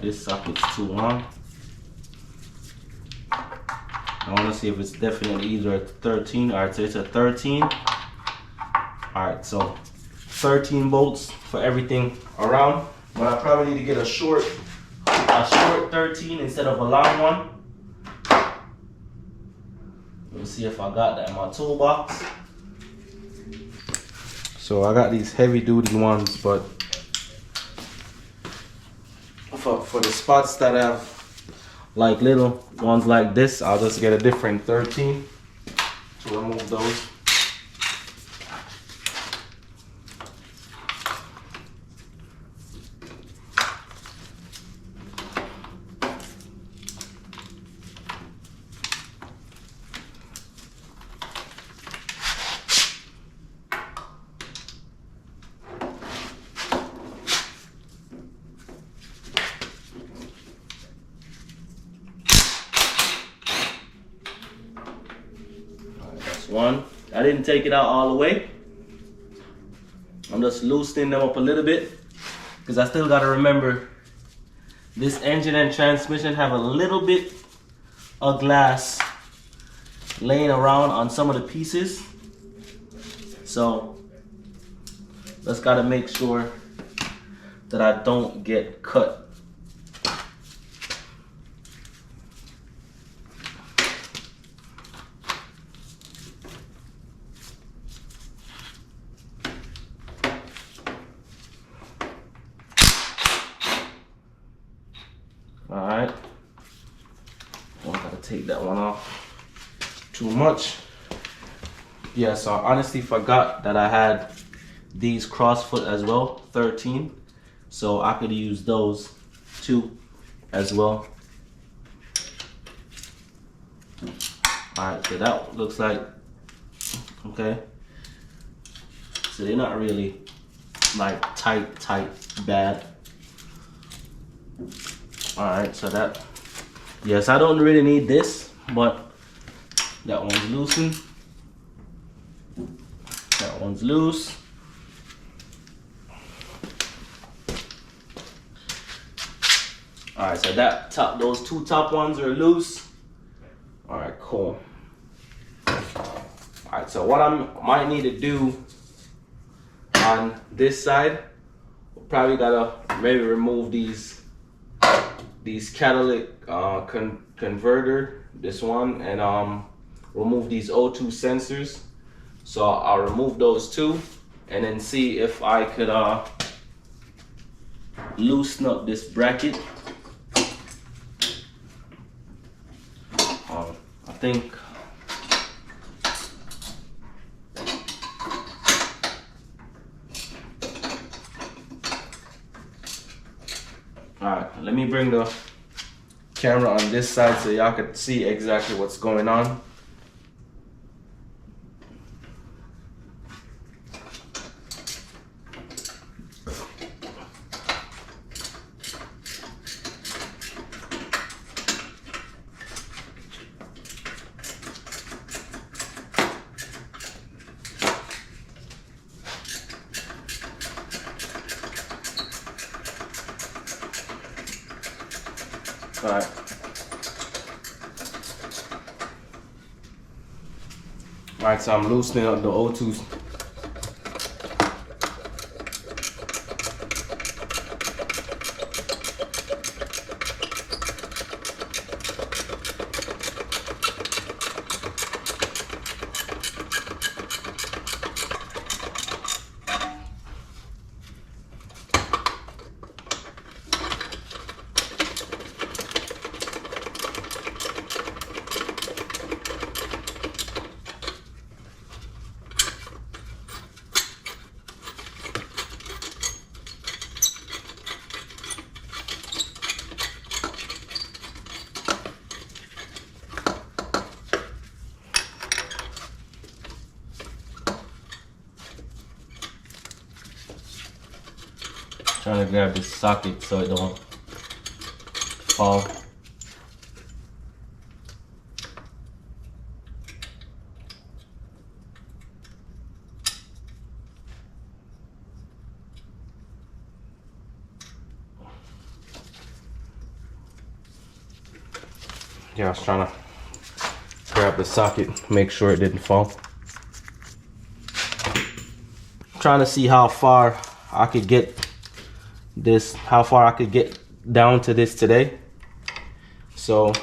Alright, this socket's too long. I want to see if it's definitely either a 13. Alright, so it's a 13. Alright, so 13 bolts for everything around. But I probably need to get a short 13 instead of a long one. Let me see if I got that in my toolbox. So I got these heavy duty ones, but for the spots that have like little ones like this, I'll just get a different 13 to remove those. One, I didn't take it out all the way. I'm just loosening them up a little bit because I still got to remember this engine and transmission have a little bit of glass laying around on some of the pieces. So just got to make sure that I don't get cut. Alright, I gotta take that one off too much. Yeah, so I honestly forgot that I had these crossfoot as well, 13. So I could use those too as well. Alright, so that looks like, okay. So they're not really like tight, bad. Alright, so that, yes, I don't really need this, but that one's loosened. That one's loose. Alright, so those two top ones are loose. Alright, cool. Alright, so what I might need to do on this side, probably gotta maybe remove these catalytic converter, this one, and remove these O2 sensors. So I'll remove those two and then see if I could loosen up this bracket. I think alright, let me bring the camera on this side so y'all can see exactly what's going on. Alright. Alright, so I'm loosening up the O2s. Trying to grab this socket so it don't fall. Yeah, I was trying to grab the socket, make sure it didn't fall. Trying to see how far I could get this, how far I could get down to this today. So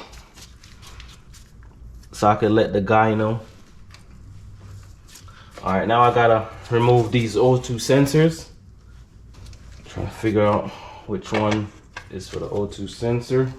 I could let the guy know. All right, now I gotta remove these O2 sensors. Trying to figure out which one is for the O2 sensor.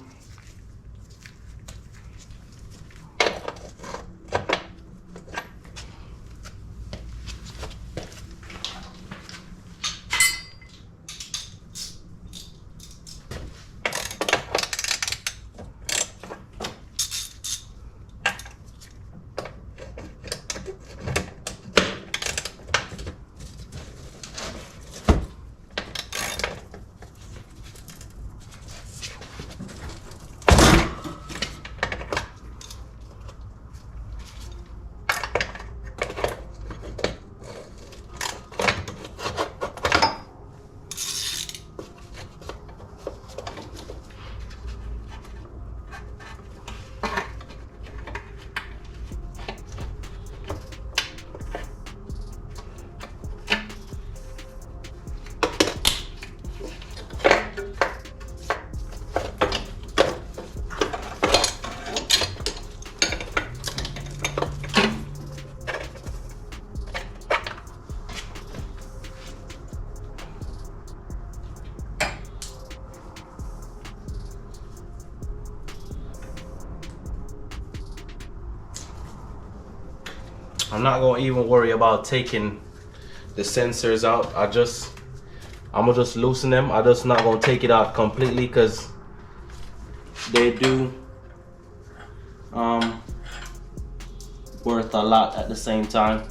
I'm not gonna even worry about taking the sensors out. I'm gonna just loosen them. I'm just not gonna take it out completely because they do worth a lot at the same time.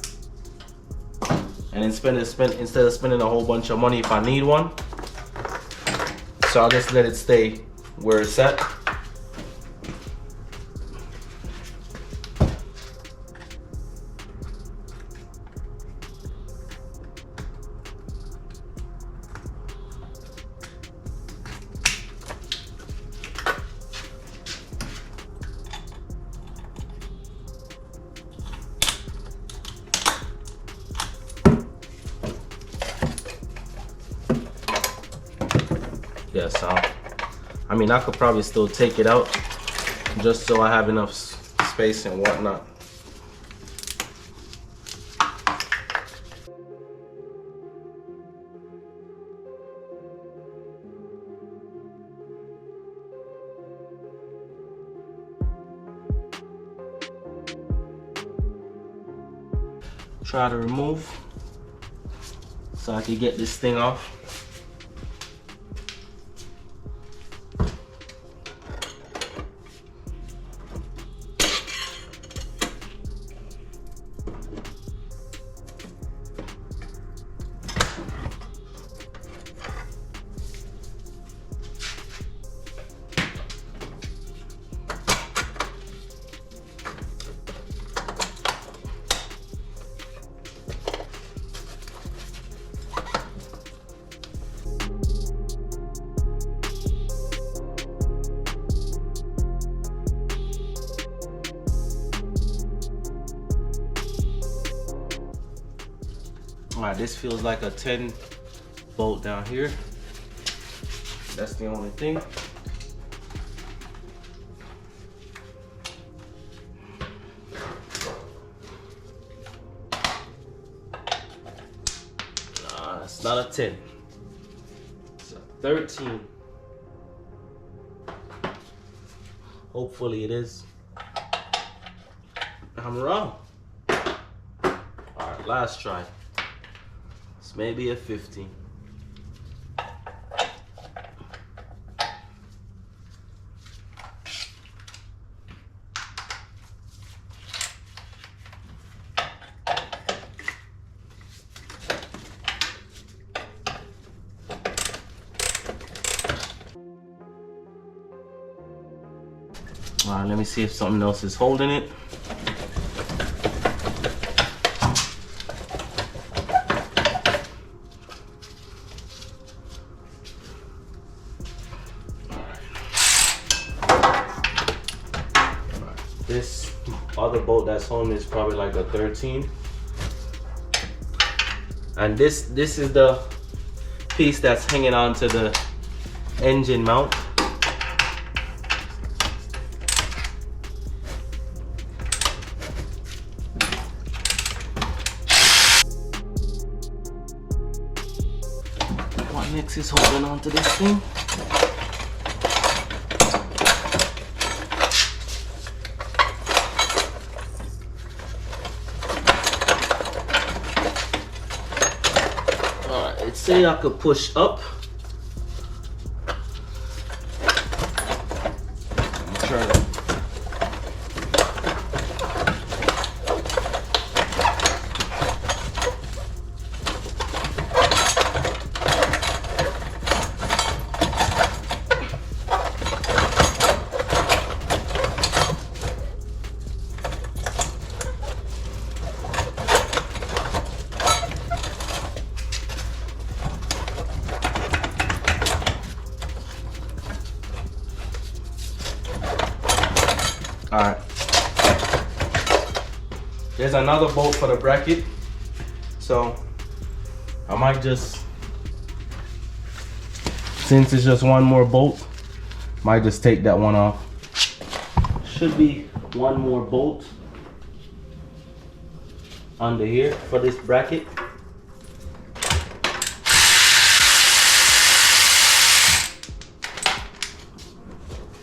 And instead of spending a whole bunch of money if I need one, so I'll just let it stay where it's at. Yes, I mean, I could probably still take it out just so I have enough space and whatnot. Try to remove so I can get this thing off. Alright, this feels like a 10 bolt down here. That's the only thing. It's not a 10. It's a 13. Hopefully it is. I'm wrong. Alright, last try. It's maybe a 15. All right, let me see if something else is holding it. This other bolt that's holding is probably like a 13. And this is the piece that's hanging on to the engine mount. What next is holding on to this thing? Alright, say I could push up. Try to. Alright. There's another bolt for the bracket. So I might just, since it's just one more bolt, might just take that one off. Should be one more bolt under here for this bracket.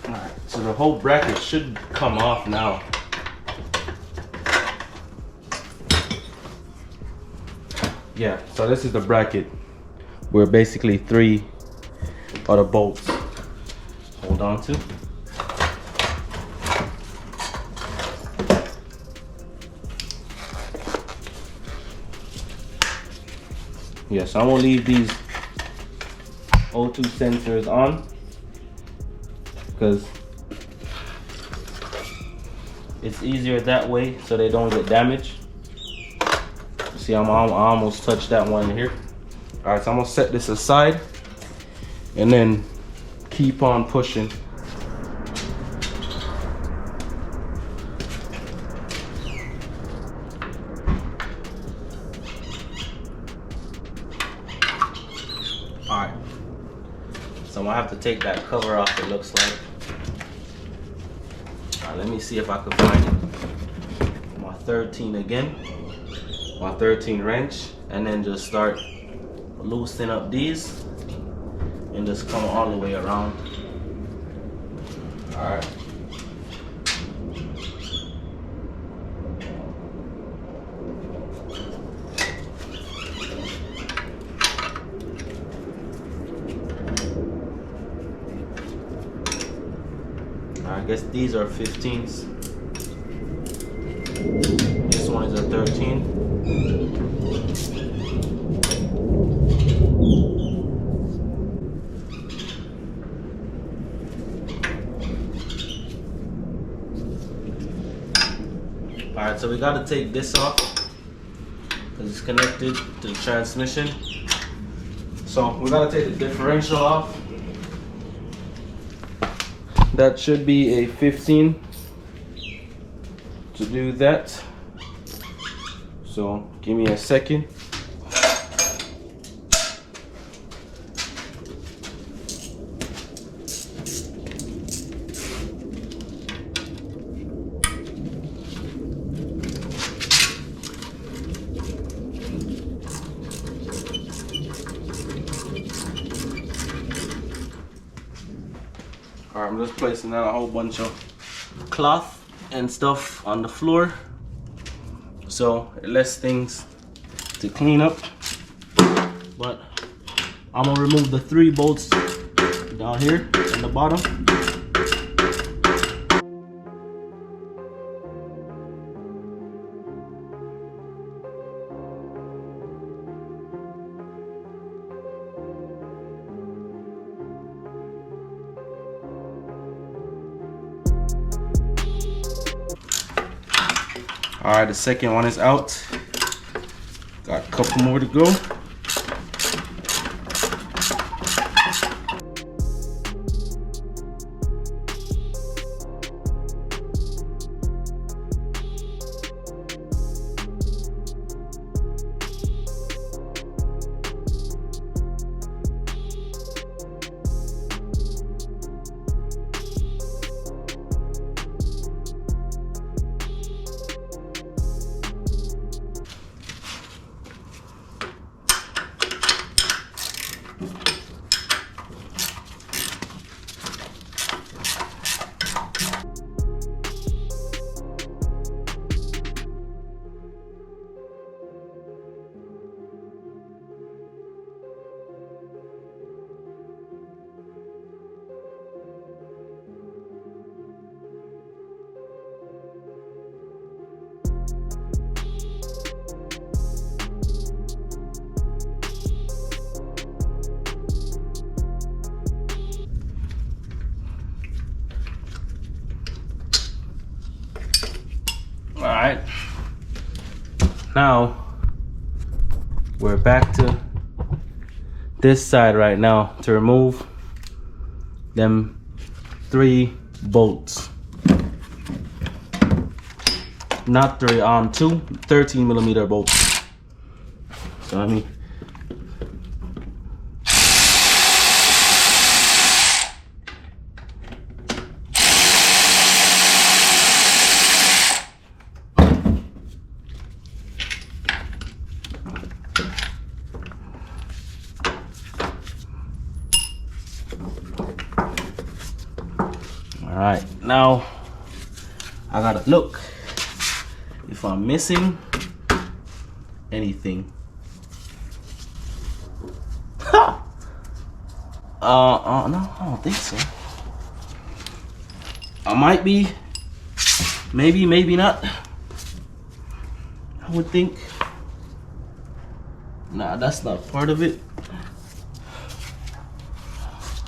Alright, so the whole bracket should come off now. Yeah, so this is the bracket where basically 3 of the bolts hold on to. Yeah, so I'm gonna leave these O2 sensors on because it's easier that way so they don't get damaged. See, I almost touched that one here. All right, so I'm gonna set this aside and then keep on pushing. All right, so I'm gonna have to take that cover off, it looks like. All right, let me see if I can find it. My 13 again. My 13 wrench, and then just start loosening up these and just come all the way around. All right. I guess these are 15s. This one is a 13. Alright, so we gotta take this off because it's connected to the transmission. So we gotta take the differential off. That should be a 15 to do that. So give me a second. Alright, I'm just placing down a whole bunch of cloth and stuff on the floor so it lets things to clean up. But I'm gonna remove the 3 bolts down here in the bottom. All right, the second one is out. Got a couple more to go. All right, now we're back to this side right now to remove them 3 bolts. Not 3, 2 13mm bolts. So let me. All right, now I gotta look if I'm missing anything. Ha! No, I don't think so. I might be, maybe not. I would think. Nah, that's not part of it.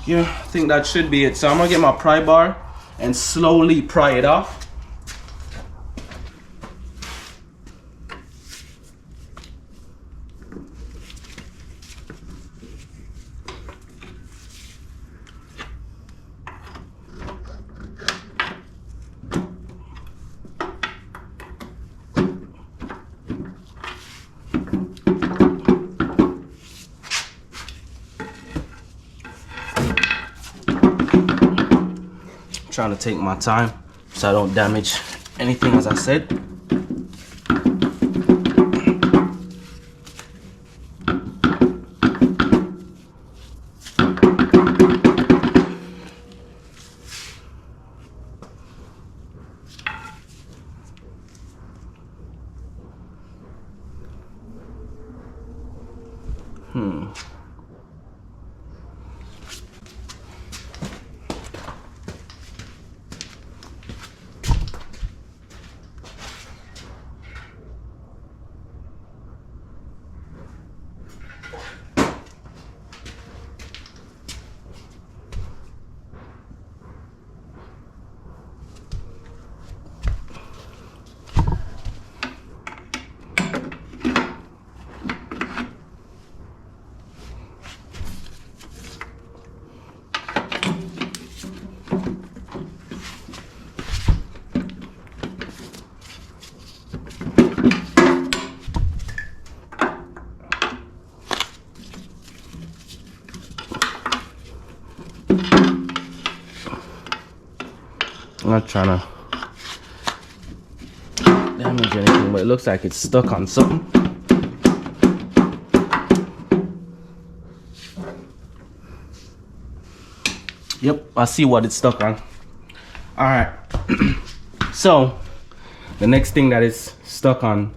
Yeah, I think that should be it. So I'm gonna get my pry bar and slowly pry it off. Trying to take my time so I don't damage anything, as I said. I'm not trying to damage anything, but it looks like it's stuck on something. Yep, I see what it's stuck on. All right. So the next thing that is stuck on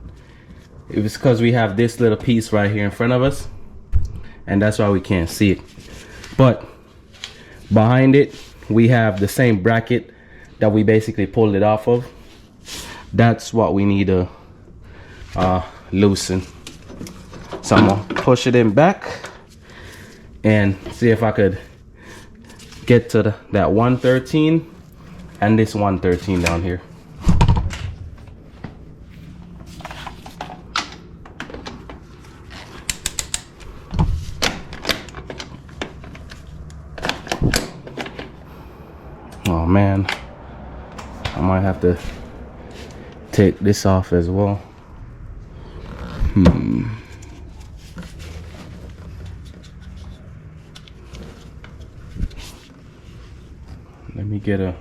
is because we have this little piece right here in front of us, and that's why we can't see it. But behind it, we have the same bracket that we basically pulled it off of. That's what we need to loosen. So I'm gonna push it in back and see if I could get to that 113 and this 113 down here. Oh man, I might have to take this off as well. Let me get a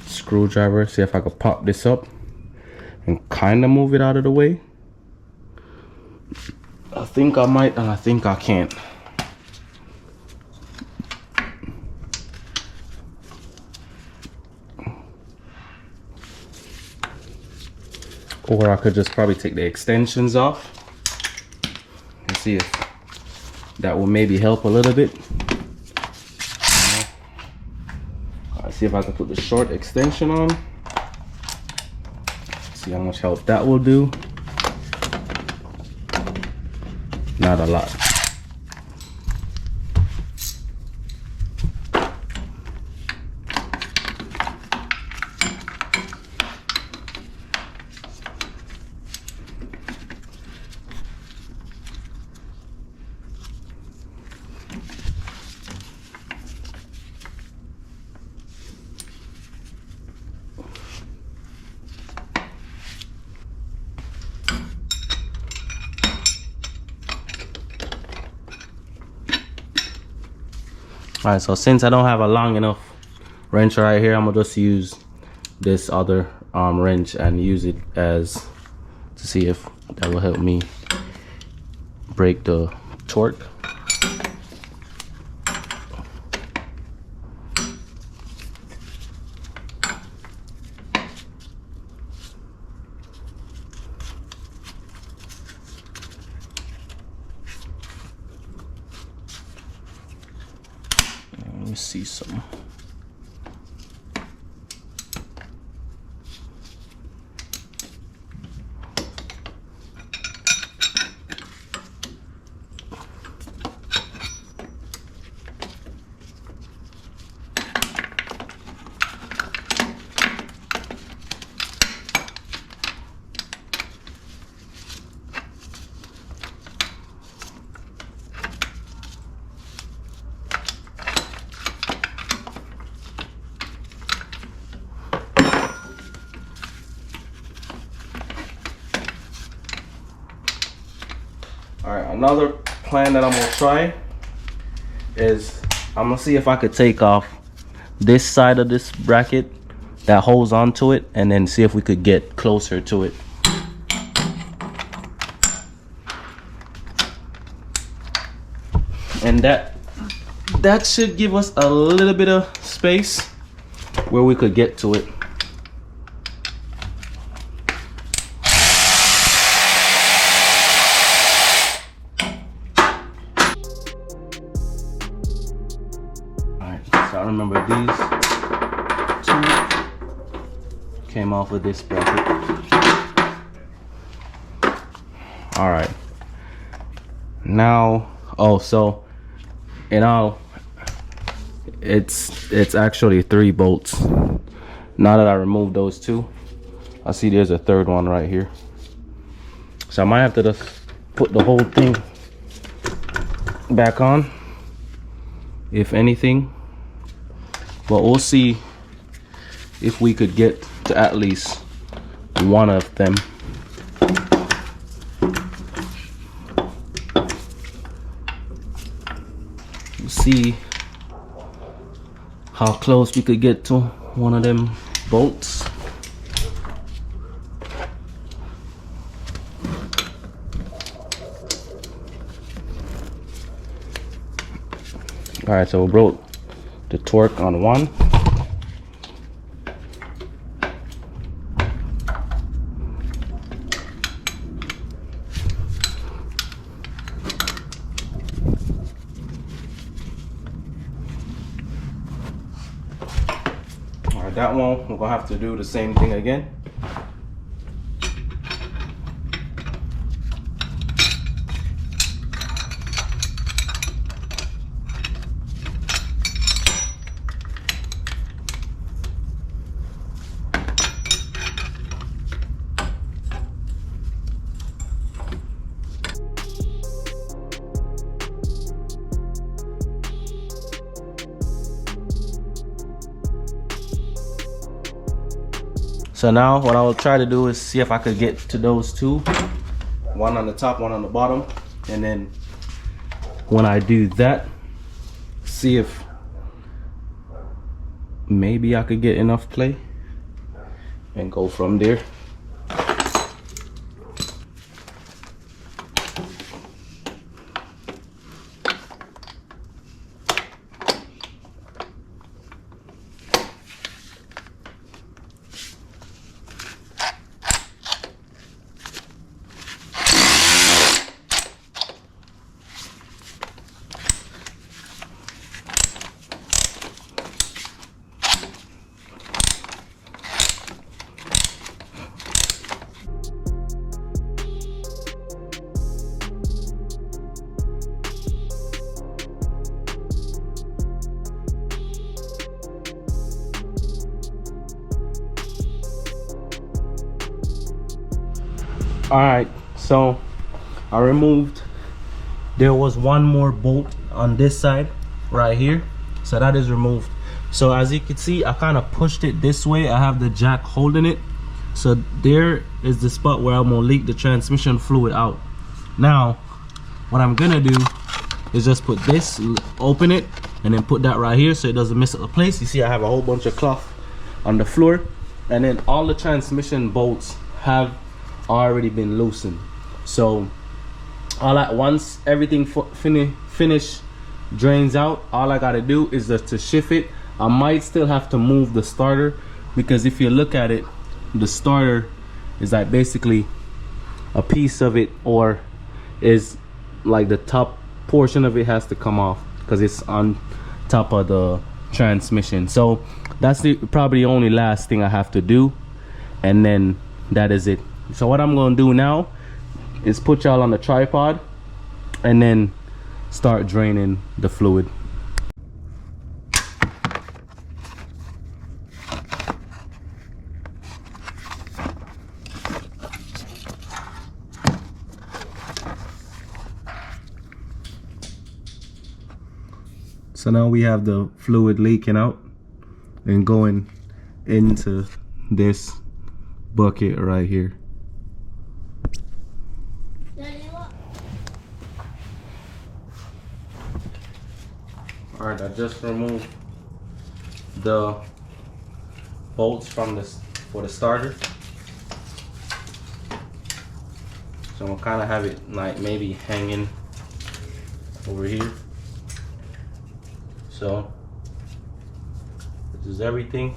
screwdriver, see if I could pop this up and kind of move it out of the way. I think I might, and I think I can't. Or I could just probably take the extensions off and see if that will maybe help a little bit. Alright, see if I can put the short extension on. See how much help that will do. Not a lot. Alright, so since I don't have a long enough wrench right here, I'm gonna just use this other wrench and use it as to see if that will help me break the torque. Let me see some. Alright, another plan that I'm gonna try is I'm gonna see if I could take off this side of this bracket that holds onto it and then see if we could get closer to it. And that should give us a little bit of space where we could get to it. So I remember these two came off with this bracket. All right. Now, so in all, it's actually 3 bolts. Now that I removed those 2, I see there's a third one right here. So I might have to just put the whole thing back on, if anything. But we'll see if we could get to at least one of them. We'll see how close we could get to one of them bolts. All right, so we broke the torque on one. All right, that one we're gonna have to do the same thing again. So now what I will try to do is see if I could get to those 2, one on the top, one on the bottom, and then when I do that, see if maybe I could get enough play and go from there. All right, so I removed, there was one more bolt on this side right here, so that is removed. So as you can see, I kind of pushed it this way. I have the jack holding it, so there is the spot where I'm gonna leak the transmission fluid out. Now what I'm gonna do is just put this, open it, and then put that right here so it doesn't mess up the place. You see I have a whole bunch of cloth on the floor, and then all the transmission bolts have already been loosened. So all at once, everything finish drains out, all I gotta do is just to shift it. I might still have to move the starter, because if you look at it, the starter is like basically a piece of it, or is like the top portion of it has to come off because it's on top of the transmission. So that's probably the only last thing I have to do, and then that is it. So what I'm gonna do now is put y'all on the tripod and then start draining the fluid. So now we have the fluid leaking out and going into this bucket right here. All right, I just removed the bolts from this for the starter. So I'm gonna kind of have it like maybe hanging over here. So this is everything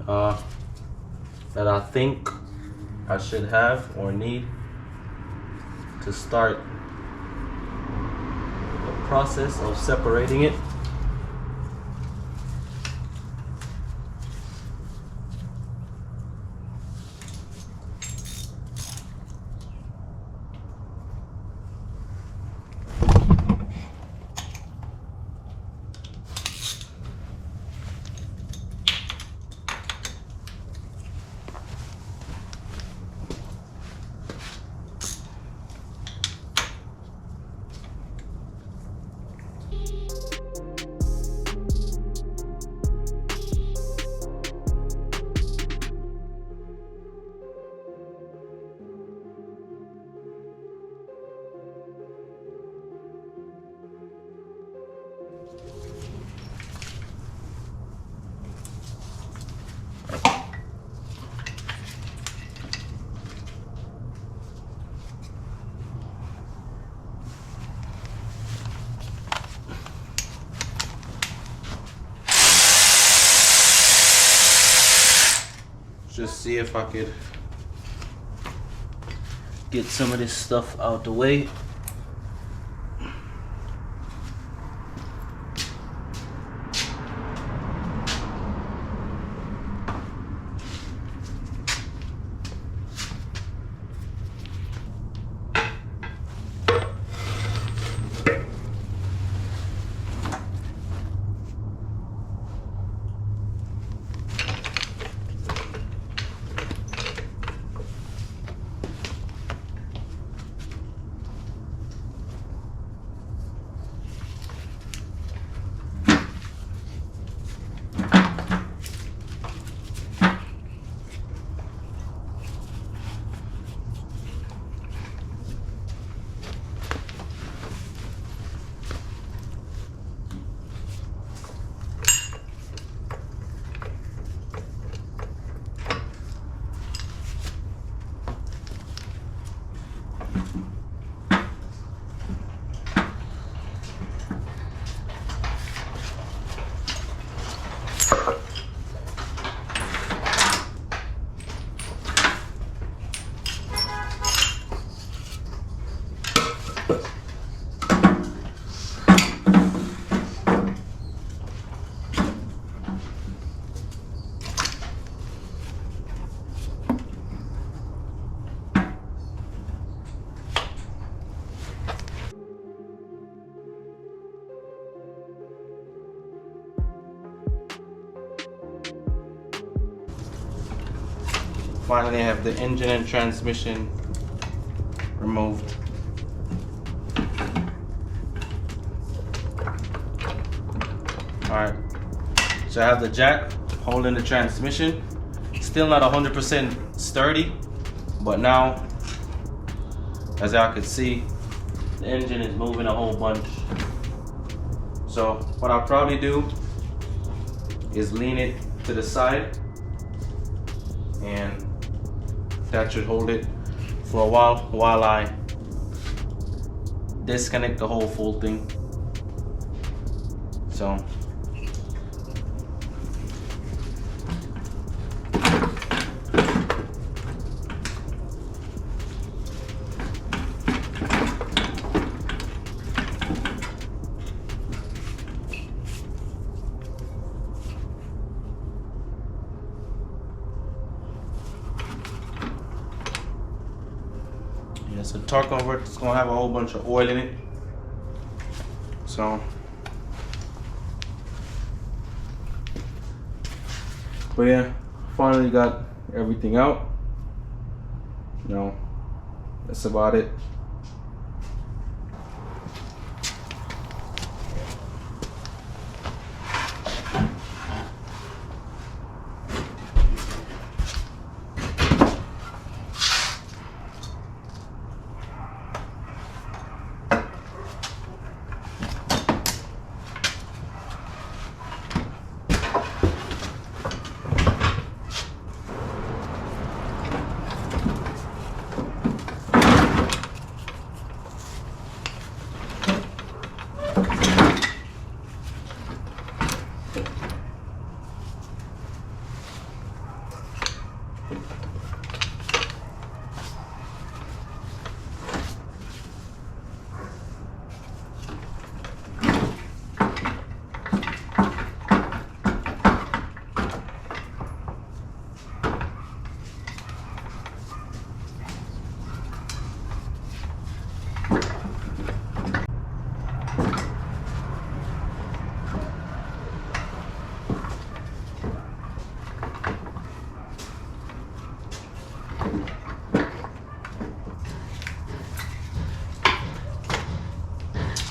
that I think I should have or need to start the process of separating it. Just see if I could get some of this stuff out the way. Finally, I have the engine and transmission removed. Alright, so I have the jack holding the transmission. Still not 100% sturdy, but now, as y'all can see, the engine is moving a whole bunch. So what I'll probably do is lean it to the side, and that should hold it for a while I disconnect the whole full thing. So so torque converter is gonna have a whole bunch of oil in it. So, but yeah, finally got everything out. No, that's about it.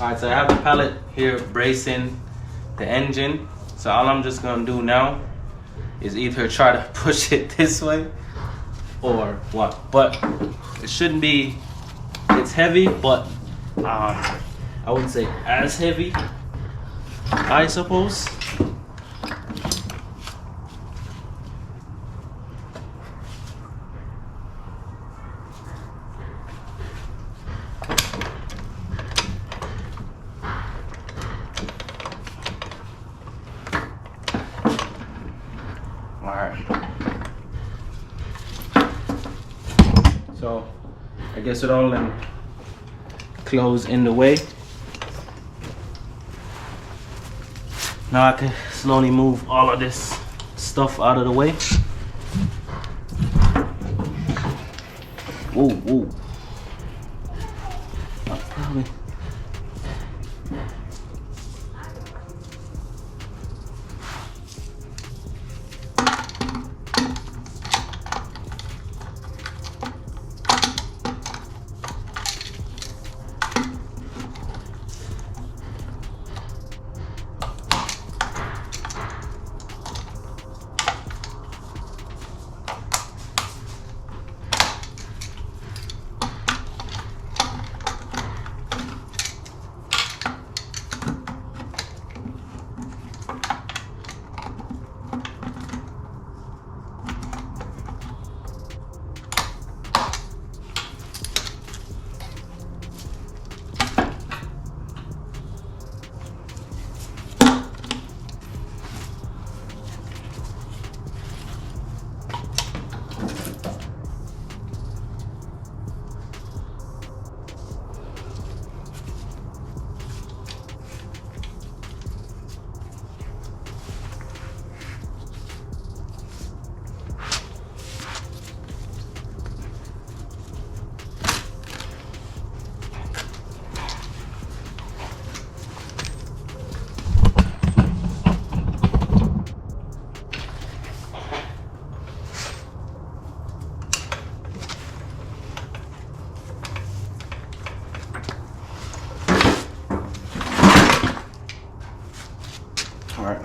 Alright, so I have the pallet here bracing the engine. So all I'm just gonna do now is either try to push it this way or what. But it shouldn't be, it's heavy, but I wouldn't say as heavy, I suppose. So I guess it all then close in the way. Now I can slowly move all of this stuff out of the way. Whoa, whoa. Probably. All right.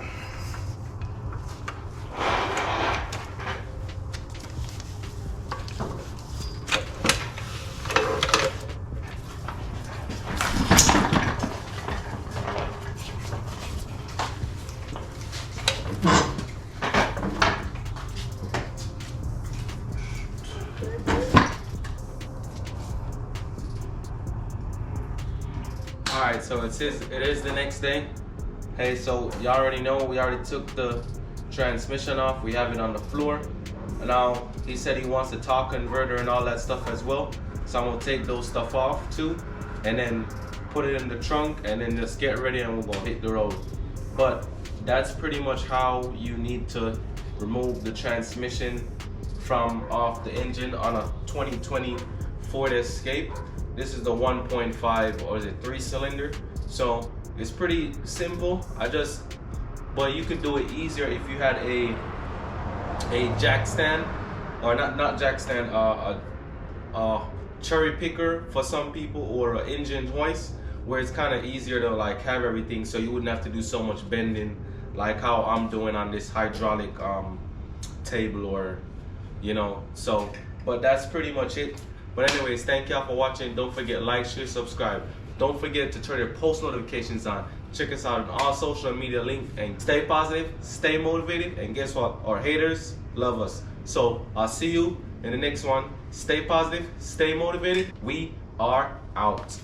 Alright, so it is the next day. Hey, so you already know we already took the transmission off. We have it on the floor. And now he said he wants the torque converter and all that stuff as well. So I'm gonna take those stuff off too, and then put it in the trunk, and then just get ready and we're gonna hit the road. But that's pretty much how you need to remove the transmission from off the engine on a 2020 Ford Escape. This is the 1.5, or is it 3-cylinder? So it's pretty simple. But you could do it easier if you had a jack stand, or not jack stand, a cherry picker for some people, or an engine hoist, where it's kind of easier to like have everything, so you wouldn't have to do so much bending like how I'm doing on this hydraulic table, or you know. So, but that's pretty much it. But anyways, thank y'all for watching. Don't forget, like, share, subscribe. Don't forget to turn your post notifications on. Check us out on all social media links, and stay positive, stay motivated, and guess what? Our haters love us. So I'll see you in the next one. Stay positive, stay motivated. We are out.